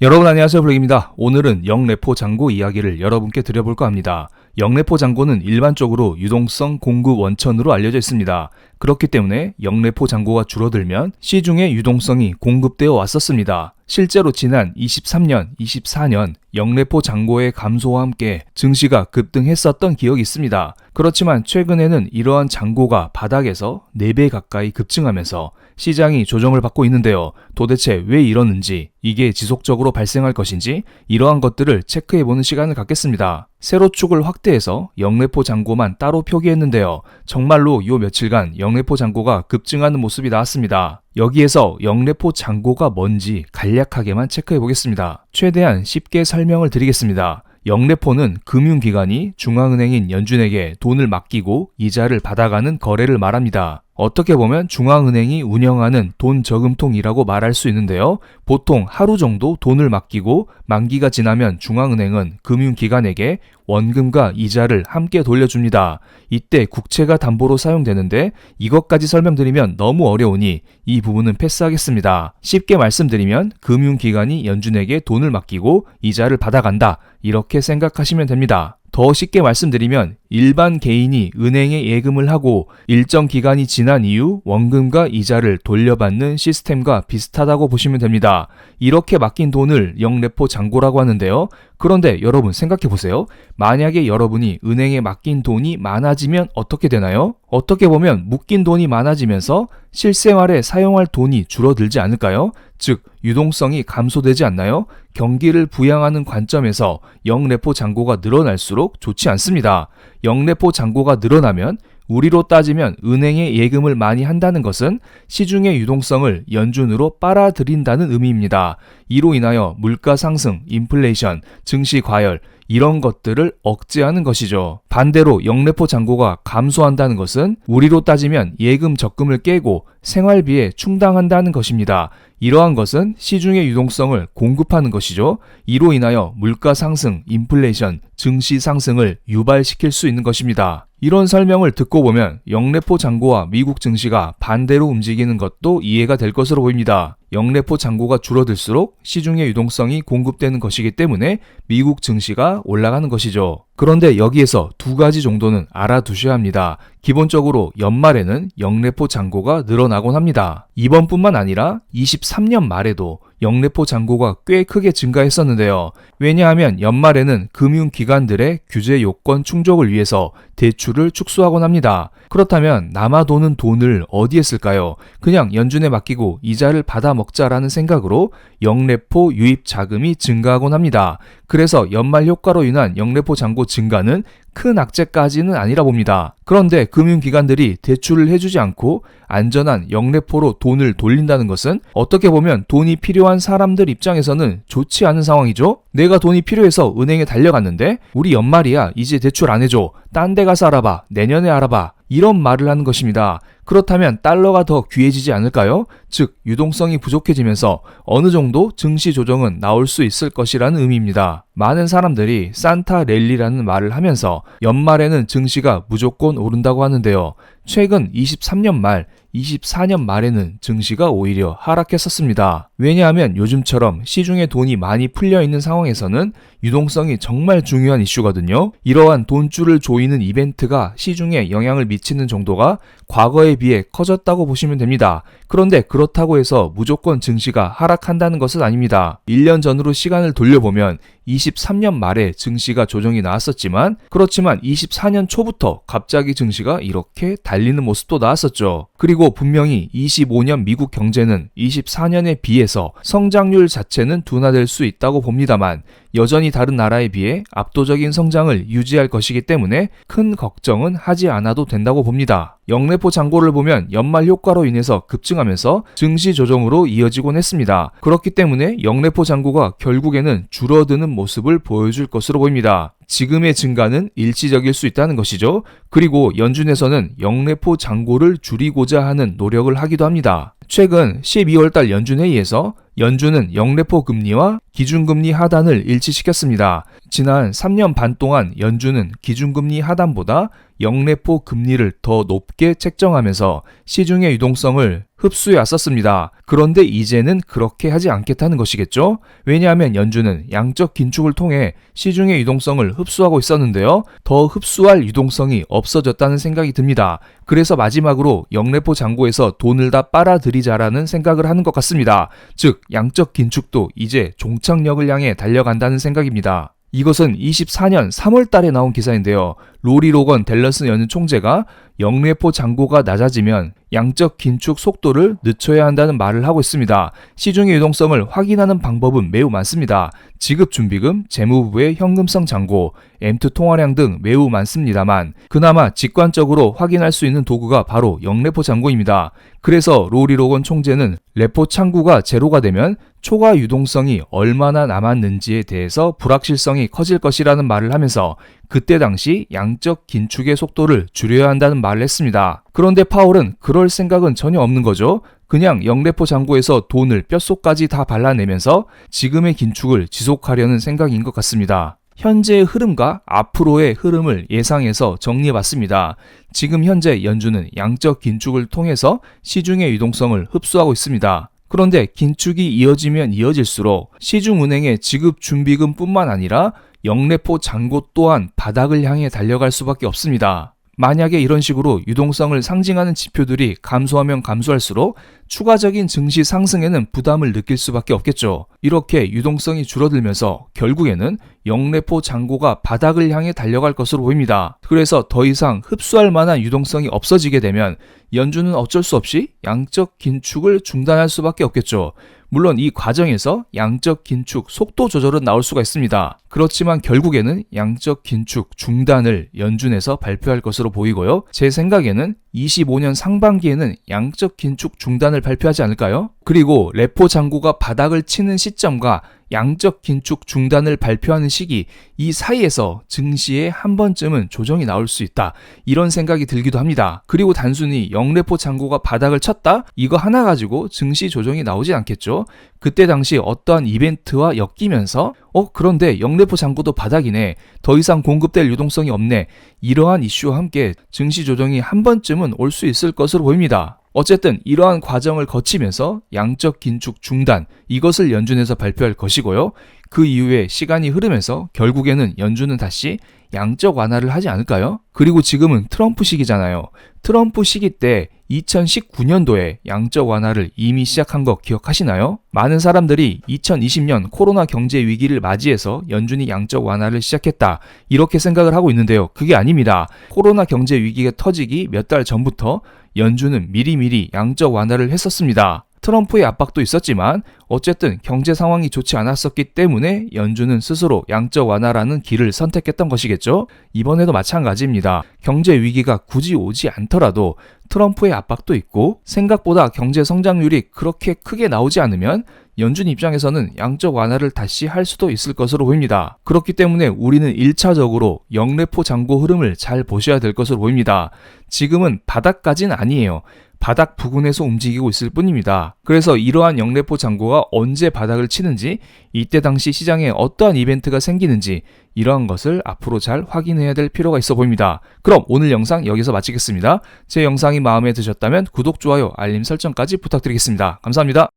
여러분 안녕하세요, 블랙입니다. 오늘은 영래포 잔고 이야기를 여러분께 드려볼까 합니다. 영래포 잔고는 일반적으로 유동성 공급 원천으로 알려져 있습니다. 그렇기 때문에 영래포 잔고가 줄어들면 시중에 유동성이 공급되어 왔었습니다. 실제로 지난 23년, 24년 영래포 잔고의 감소와 함께 증시가 급등했었던 기억이 있습니다. 그렇지만 최근에는 이러한 잔고가 바닥에서 4배 가까이 급증하면서 시장이 조정을 받고 있는데요. 도대체 왜 이러는지, 이게 지속적으로 발생할 것인지 이러한 것들을 체크해보는 시간을 갖겠습니다. 세로축을 확대해서 영래포 잔고만 따로 표기했는데요. 정말로 요 며칠간 영래포 잔고가 급증하는 모습이 나왔습니다. 여기에서 영래포 잔고가 뭔지 간략하게만 체크해 보겠습니다. 최대한 쉽게 설명을 드리겠습니다. 영래포는 금융기관이 중앙은행인 연준에게 돈을 맡기고 이자를 받아가는 거래를 말합니다. 어떻게 보면 중앙은행이 운영하는 돈 저금통이라고 말할 수 있는데요. 보통 하루 정도 돈을 맡기고 만기가 지나면 중앙은행은 금융기관에게 원금과 이자를 함께 돌려줍니다. 이때 국채가 담보로 사용되는데 이것까지 설명드리면 너무 어려우니 이 부분은 패스하겠습니다. 쉽게 말씀드리면 금융기관이 연준에게 돈을 맡기고 이자를 받아간다, 이렇게 생각하시면 됩니다. 더 쉽게 말씀드리면 일반 개인이 은행에 예금을 하고 일정 기간이 지난 이후 원금과 이자를 돌려받는 시스템과 비슷하다고 보시면 됩니다. 이렇게 맡긴 돈을 영래포 잔고라고 하는데요. 그런데 여러분 생각해보세요. 만약에 여러분이 은행에 맡긴 돈이 많아지면 어떻게 되나요? 어떻게 보면 묶인 돈이 많아지면서 실생활에 사용할 돈이 줄어들지 않을까요? 즉 유동성이 감소되지 않나요? 경기를 부양하는 관점에서 영래포 잔고가 늘어날수록 좋지 않습니다. 영래포 잔고가 늘어나면 우리로 따지면 은행에 예금을 많이 한다는 것은 시중의 유동성을 연준으로 빨아들인다는 의미입니다. 이로 인하여 물가 상승, 인플레이션, 증시 과열, 이런 것들을 억제하는 것이죠. 반대로 영래포 잔고가 감소한다는 것은 우리로 따지면 예금 적금을 깨고 생활비에 충당한다는 것입니다. 이러한 것은 시중의 유동성을 공급하는 것이죠. 이로 인하여 물가 상승, 인플레이션, 증시 상승을 유발시킬 수 있는 것입니다. 이런 설명을 듣고 보면 영래포 잔고와 미국 증시가 반대로 움직이는 것도 이해가 될 것으로 보입니다. 영래포 잔고가 줄어들수록 시중의 유동성이 공급되는 것이기 때문에 미국 증시가 올라가는 것이죠. 그런데 여기에서 두 가지 정도는 알아두셔야 합니다. 기본적으로 연말에는 영래포 잔고가 늘어나곤 합니다. 이번뿐만 아니라 23년 말에도 영래포 잔고가 꽤 크게 증가했었는데요. 왜냐하면 연말에는 금융기관들의 규제 요건 충족을 위해서 대출을 축소하곤 합니다. 그렇다면 남아도는 돈을 어디에 쓸까요? 그냥 연준에 맡기고 이자를 받아 먹자라는 생각으로 영래포 유입 자금이 증가하곤 합니다. 그래서 연말 효과로 인한 영래포 잔고 증가는 큰 악재까지는 아니라 봅니다. 그런데 금융기관들이 대출을 해주지 않고 안전한 영래포로 돈을 돌린다는 것은 어떻게 보면 돈이 필요한 사람들 입장에서는 좋지 않은 상황이죠. 내가 돈이 필요해서 은행에 달려갔는데 우리 연말이야, 이제 대출 안 해줘, 딴 데 가서 알아봐, 내년에 알아봐, 이런 말을 하는 것입니다. 그렇다면 달러가 더 귀해지지 않을까요? 즉 유동성이 부족해지면서 어느 정도 증시 조정은 나올 수 있을 것이라는 의미입니다. 많은 사람들이 산타 랠리라는 말을 하면서 연말에는 증시가 무조건 오른다고 하는데요. 최근 23년 말, 24년 말에는 증시가 오히려 하락했었습니다. 왜냐하면 요즘처럼 시중에 돈이 많이 풀려있는 상황에서는 유동성이 정말 중요한 이슈거든요. 이러한 돈줄을 조이는 이벤트가 시중에 영향을 미치는 정도가 과거에 비해 커졌다고 보시면 됩니다. 그런데 그렇다고 해서 무조건 증시가 하락한다는 것은 아닙니다. 1년 전으로 시간을 돌려보면 23년 말에 증시가 조정이 나왔었지만, 그렇지만 24년 초부터 갑자기 증시가 이렇게 달리는 모습도 나왔었죠. 그리고 분명히 25년 미국 경제는 24년에 비해서 성장률 자체는 둔화될 수 있다고 봅니다만 여전히 다른 나라에 비해 압도적인 성장을 유지할 것이기 때문에 큰 걱정은 하지 않아도 된다고 봅니다. 영래포 잔고를 보면 연말 효과로 인해서 급증하면서 증시 조정으로 이어지곤 했습니다. 그렇기 때문에 영래포 잔고가 결국에는 줄어드는 모습을 보여줄 것으로 보입니다. 지금의 증가는 일시적일 수 있다는 것이죠. 그리고 연준에서는 영래포 잔고를 줄이고자 하는 노력을 하기도 합니다. 최근 12월달 연준회의에서 연준은 영래포 금리와 기준금리 하단을 일치시켰습니다. 지난 3년 반 동안 연준은 기준금리 하단보다 영래포 금리를 더 높게 책정하면서 시중의 유동성을 흡수해 왔었습니다. 그런데 이제는 그렇게 하지 않겠다는 것이겠죠? 왜냐하면 연준은 양적 긴축을 통해 시중의 유동성을 흡수하고 있었는데요. 더 흡수할 유동성이 없어졌다는 생각이 듭니다. 그래서 마지막으로 영래포 잔고에서 돈을 다 빨아들이자라는 생각을 하는 것 같습니다. 즉, 양적 긴축도 이제 종착역을 향해 달려간다는 생각입니다. 이것은 24년 3월 달에 나온 기사인데요. 로리 로건 댈러스 연준 총재가 영래포 잔고가 낮아지면 양적 긴축 속도를 늦춰야 한다는 말을 하고 있습니다. 시중의 유동성을 확인하는 방법은 매우 많습니다. 지급준비금, 재무부의 현금성 잔고, M2 통화량 등 매우 많습니다만 그나마 직관적으로 확인할 수 있는 도구가 바로 영래포 잔고입니다. 그래서 로리 로건 총재는 레포 창구가 제로가 되면 초과 유동성이 얼마나 남았는지에 대해서 불확실성이 커질 것이라는 말을 하면서 그때 당시 양적 긴축의 속도를 줄여야 한다는 말을 했습니다. 그런데 파월은 그럴 생각은 전혀 없는 거죠. 그냥 영래포 잔고에서 돈을 뼛속까지 다 발라내면서 지금의 긴축을 지속하려는 생각인 것 같습니다. 현재의 흐름과 앞으로의 흐름을 예상해서 정리해봤습니다. 지금 현재 연준은 양적 긴축을 통해서 시중의 유동성을 흡수하고 있습니다. 그런데 긴축이 이어지면 이어질수록 시중은행의 지급준비금뿐만 아니라 영래포 잔고 또한 바닥을 향해 달려갈 수밖에 없습니다. 만약에 이런 식으로 유동성을 상징하는 지표들이 감소하면 감소할수록 추가적인 증시 상승에는 부담을 느낄 수밖에 없겠죠. 이렇게 유동성이 줄어들면서 결국에는 영래포 잔고가 바닥을 향해 달려갈 것으로 보입니다. 그래서 더 이상 흡수할 만한 유동성이 없어지게 되면 연준은 어쩔 수 없이 양적 긴축을 중단할 수밖에 없겠죠. 물론 이 과정에서 양적 긴축 속도 조절은 나올 수가 있습니다. 그렇지만 결국에는 양적 긴축 중단을 연준에서 발표할 것으로 보이고요. 제 생각에는 25년 상반기에는 양적 긴축 중단을 발표하지 않을까요? 그리고 레포 잔고가 바닥을 치는 시점과 양적 긴축 중단을 발표하는 시기, 이 사이에서 증시에 한 번쯤은 조정이 나올 수 있다, 이런 생각이 들기도 합니다. 그리고 단순히 영래포 잔고가 바닥을 쳤다? 이거 하나 가지고 증시 조정이 나오지 않겠죠? 그때 당시 어떠한 이벤트와 엮이면서 그런데 영래포 잔고도 바닥이네, 더 이상 공급될 유동성이 없네, 이러한 이슈와 함께 증시 조정이 한 번쯤은 올 수 있을 것으로 보입니다. 어쨌든 이러한 과정을 거치면서 양적 긴축 중단, 이것을 연준에서 발표할 것이고요. 그 이후에 시간이 흐르면서 결국에는 연준은 다시 양적 완화를 하지 않을까요? 그리고 지금은 트럼프 시기잖아요. 트럼프 시기 때 2019년도에 양적 완화를 이미 시작한 거 기억하시나요? 많은 사람들이 2020년 코로나 경제 위기를 맞이해서 연준이 양적 완화를 시작했다, 이렇게 생각을 하고 있는데요. 그게 아닙니다. 코로나 경제 위기가 터지기 몇 달 전부터 연준은 미리미리 양적 완화를 했었습니다. 트럼프의 압박도 있었지만 어쨌든 경제 상황이 좋지 않았었기 때문에 연준은 스스로 양적 완화라는 길을 선택했던 것이겠죠. 이번에도 마찬가지입니다. 경제 위기가 굳이 오지 않더라도 트럼프의 압박도 있고 생각보다 경제 성장률이 그렇게 크게 나오지 않으면 연준 입장에서는 양적 완화를 다시 할 수도 있을 것으로 보입니다. 그렇기 때문에 우리는 1차적으로 영래포 잔고 흐름을 잘 보셔야 될 것으로 보입니다. 지금은 바닥까지는 아니에요. 바닥 부근에서 움직이고 있을 뿐입니다. 그래서 이러한 영래포 잔고가 언제 바닥을 치는지, 이때 당시 시장에 어떠한 이벤트가 생기는지, 이러한 것을 앞으로 잘 확인해야 될 필요가 있어 보입니다. 그럼 오늘 영상 여기서 마치겠습니다. 제 영상이 마음에 드셨다면 구독, 좋아요, 알림 설정까지 부탁드리겠습니다. 감사합니다.